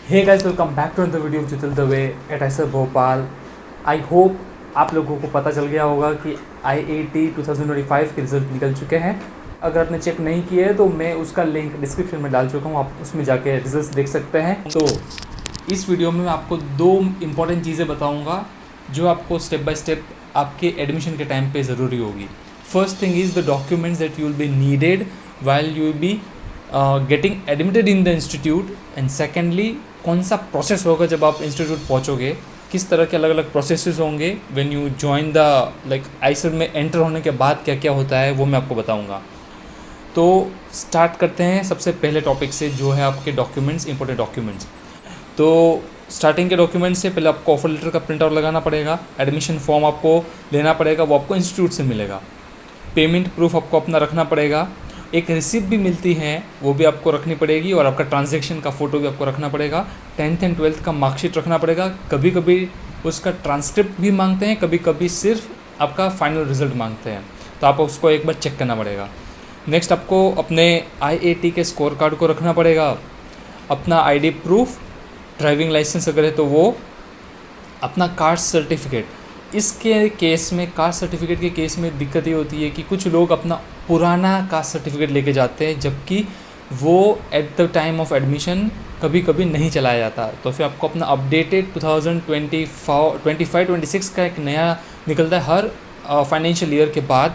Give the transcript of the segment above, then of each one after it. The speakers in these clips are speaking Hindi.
Hey guys, welcome back to the video of Jutal Dave at IISER Bhopal. I hope आप लोगों को पता चल गया होगा कि IAT 2025 के रिज़ल्ट निकल चुके हैं। अगर आपने चेक नहीं किए हैं तो मैं उसका लिंक डिस्क्रिप्शन में डाल चुका हूँ, आप उसमें जाके रिजल्ट्स देख सकते हैं। तो इस वीडियो में मैं आपको दो इम्पॉर्टेंट चीज़ें बताऊँगा जो आपको स्टेप बाय स्टेप आपके एडमिशन के टाइम पे ज़रूरी होगी। First thing is the documents that you will be needed while you will be getting admitted in the institute, and secondly कौन सा प्रोसेस होगा जब आप इंस्टीट्यूट पहुंचोगे, किस तरह के अलग अलग प्रोसेसेस होंगे when you join the Eicher में एंटर होने के बाद क्या क्या होता है वो मैं आपको बताऊंगा। तो स्टार्ट करते हैं सबसे पहले टॉपिक से, जो है आपके डॉक्यूमेंट्स, इंपॉर्टेंट डॉक्यूमेंट्स। तो स्टार्टिंग के डॉक्यूमेंट्स से पहले आपको ऑफर लेटर का प्रिंट आउट लगाना पड़ेगा, एडमिशन फॉर्म आपको लेना पड़ेगा, वो आपको इंस्टीट्यूट से मिलेगा, पेमेंट प्रूफ आपको अपना रखना पड़ेगा, एक रिसिप्ट भी मिलती है वो भी आपको रखनी पड़ेगी, और आपका ट्रांजैक्शन का फ़ोटो भी आपको रखना पड़ेगा, 10th एंड 12th का मार्कशीट रखना पड़ेगा, कभी कभी उसका ट्रांसक्रिप्ट भी मांगते हैं, कभी कभी सिर्फ आपका फाइनल रिजल्ट मांगते हैं, तो आप उसको एक बार चेक करना पड़ेगा। नेक्स्ट आपको अपने IAT के स्कोर कार्ड को रखना पड़ेगा, अपना ID प्रूफ, ड्राइविंग लाइसेंस अगर है तो वो, अपना कास्ट सर्टिफिकेट। इसके केस में, कास्ट सर्टिफिकेट के केस में दिक्कत ये होती है कि कुछ लोग अपना पुराना कास्ट सर्टिफिकेट लेके जाते हैं, जबकि वो eight the time of admission कभी कभी नहीं चलाया जाता। तो फिर आपको अपना अपडेटेड 2025-26 का एक नया निकलता है, हर फाइनेंशियल ईयर के बाद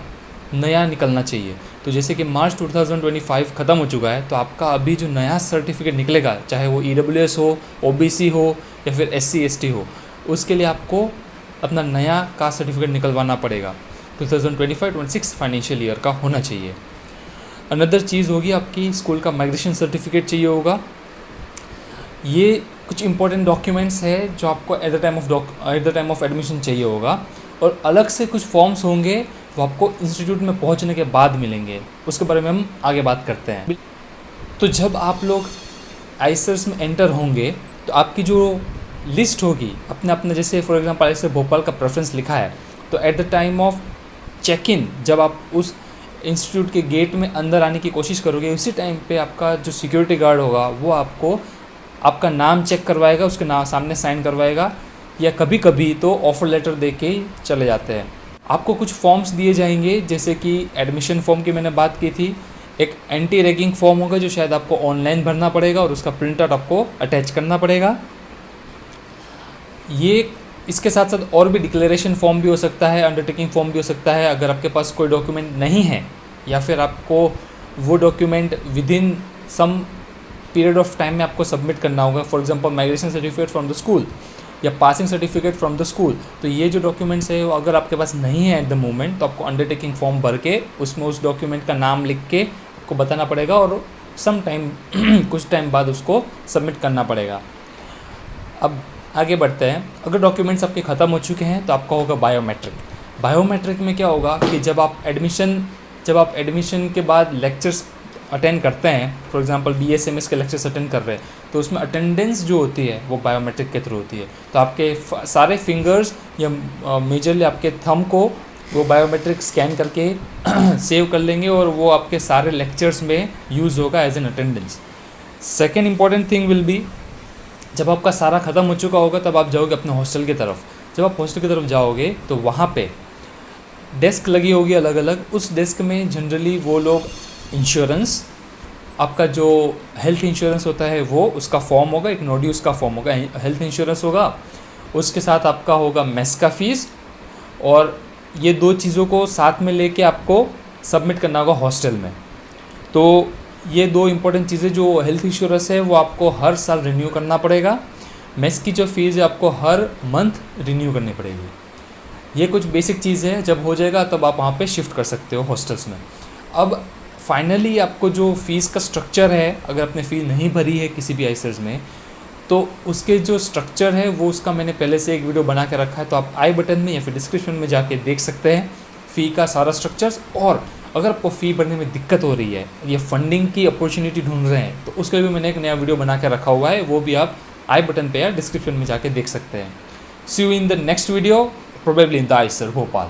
नया निकलना चाहिए। तो जैसे कि मार्च 2025 ख़त्म हो चुका है, तो आपका अभी जो नया सर्टिफिकेट निकलेगा, चाहे वो EWS हो, OBC हो या फिर SC ST हो, उसके लिए आपको अपना नया कास्ट सर्टिफिकेट निकलवाना पड़ेगा। 2025-26 फाइनेंशियल ईयर का होना चाहिए। अनदर चीज़ होगी आपकी स्कूल का माइग्रेशन सर्टिफिकेट चाहिए होगा। ये कुछ इंपॉर्टेंट डॉक्यूमेंट्स है जो आपको eight the time of admission चाहिए होगा, और अलग से कुछ फॉर्म्स होंगे वो आपको इंस्टीट्यूट में पहुंचने के बाद मिलेंगे, उसके बारे में हम आगे बात करते हैं। तो जब आप लोग आईसर्स में एंटर होंगे तो आपकी जो लिस्ट होगी अपने अपने, जैसे फॉर एग्जांपल ऐसे भोपाल का प्रेफरेंस लिखा है, तो at the time of check in जब आप उस इंस्टीट्यूट के गेट में अंदर आने की कोशिश करोगे, उसी टाइम पे आपका जो सिक्योरिटी गार्ड होगा वो आपको आपका नाम चेक करवाएगा, उसके नाम सामने साइन करवाएगा, या कभी कभी तो ऑफर लेटर दे के ही चले जाते हैं। आपको कुछ फॉर्म्स दिए जाएंगे, जैसे कि एडमिशन फॉर्म की मैंने बात की थी, एक एंटी रैगिंग फॉर्म होगा जो शायद आपको ऑनलाइन भरना पड़ेगा और उसका प्रिंट आउट आपको अटैच करना पड़ेगा। ये इसके साथ साथ और भी डिक्लेरेशन फॉर्म भी हो सकता है, अंडरटेकिंग फॉर्म भी हो सकता है। अगर आपके पास कोई डॉक्यूमेंट नहीं है, या फिर आपको वो document within some period of time में आपको सबमिट करना होगा, for example migration certificate from the school या passing certificate from the school, तो ये जो डॉक्यूमेंट्स है अगर आपके पास नहीं है एट द मोमेंट, तो आपको अंडरटेकिंग फॉर्म भर के उसमें उस डॉक्यूमेंट का नाम लिख के आपको बताना पड़ेगा, और सम टाइम कुछ टाइम बाद उसको सबमिट करना पड़ेगा। अब आगे बढ़ते हैं। अगर डॉक्यूमेंट्स आपके ख़त्म हो चुके हैं तो आपका होगा बायोमेट्रिक। बायोमेट्रिक में क्या होगा कि जब आप एडमिशन के बाद लेक्चर्स अटेंड करते हैं, फॉर एग्जांपल BSMS के लेक्चर्स अटेंड कर रहे हैं, तो उसमें अटेंडेंस जो होती है वो बायोमेट्रिक के थ्रू होती है। तो आपके सारे फिंगर्स या मेजरली आपके थंब को वो बायोमेट्रिक स्कैन करके सेव कर लेंगे, और वो आपके सारे लेक्चर्स में यूज़ होगा as an attendance. Second important thing will be, जब आपका सारा ख़त्म हो चुका होगा तब आप जाओगे अपने हॉस्टल की तरफ। जब आप हॉस्टल की तरफ जाओगे तो वहाँ पे डेस्क लगी होगी अलग अलग। उस डेस्क में जनरली वो लोग इंश्योरेंस, आपका जो हेल्थ इंश्योरेंस होता है वो, उसका फॉर्म होगा, एक नोड्यूस का फॉर्म होगा, हेल्थ इंश्योरेंस होगा, उसके साथ आपका होगा मेस का फीस, और ये दो चीज़ों को साथ में लेके आपको सबमिट करना होगा हॉस्टल में। तो ये दो इंपॉर्टेंट चीज़ें, जो हेल्थ इंश्योरेंस है वो आपको हर साल रिन्यू करना पड़ेगा, मेस की जो फीस है आपको हर मंथ रिन्यू करनी पड़ेगी। ये कुछ बेसिक चीज़ है, जब हो जाएगा तब आप वहाँ पे शिफ्ट कर सकते हो हॉस्टल्स में। अब फाइनली आपको जो फ़ीस का स्ट्रक्चर है, अगर आपने फ़ी नहीं भरी है किसी भी आईसर्स में, तो उसके जो स्ट्रक्चर है वो उसका मैंने पहले से एक वीडियो बना के रखा है, तो आप आई बटन में या फिर डिस्क्रिप्शन में जाके देख सकते हैं फ़ी का सारा स्ट्रक्चर्स। और अगर आपको फ़ी भरने में दिक्कत हो रही है, ये फंडिंग की अपॉर्चुनिटी ढूंढ रहे हैं, तो उसके लिए भी मैंने एक नया वीडियो बना के रखा हुआ है, वो भी आप आई बटन पे या डिस्क्रिप्शन में जाके देख सकते हैं। See you in the next video, probably in the IISER Bhopal.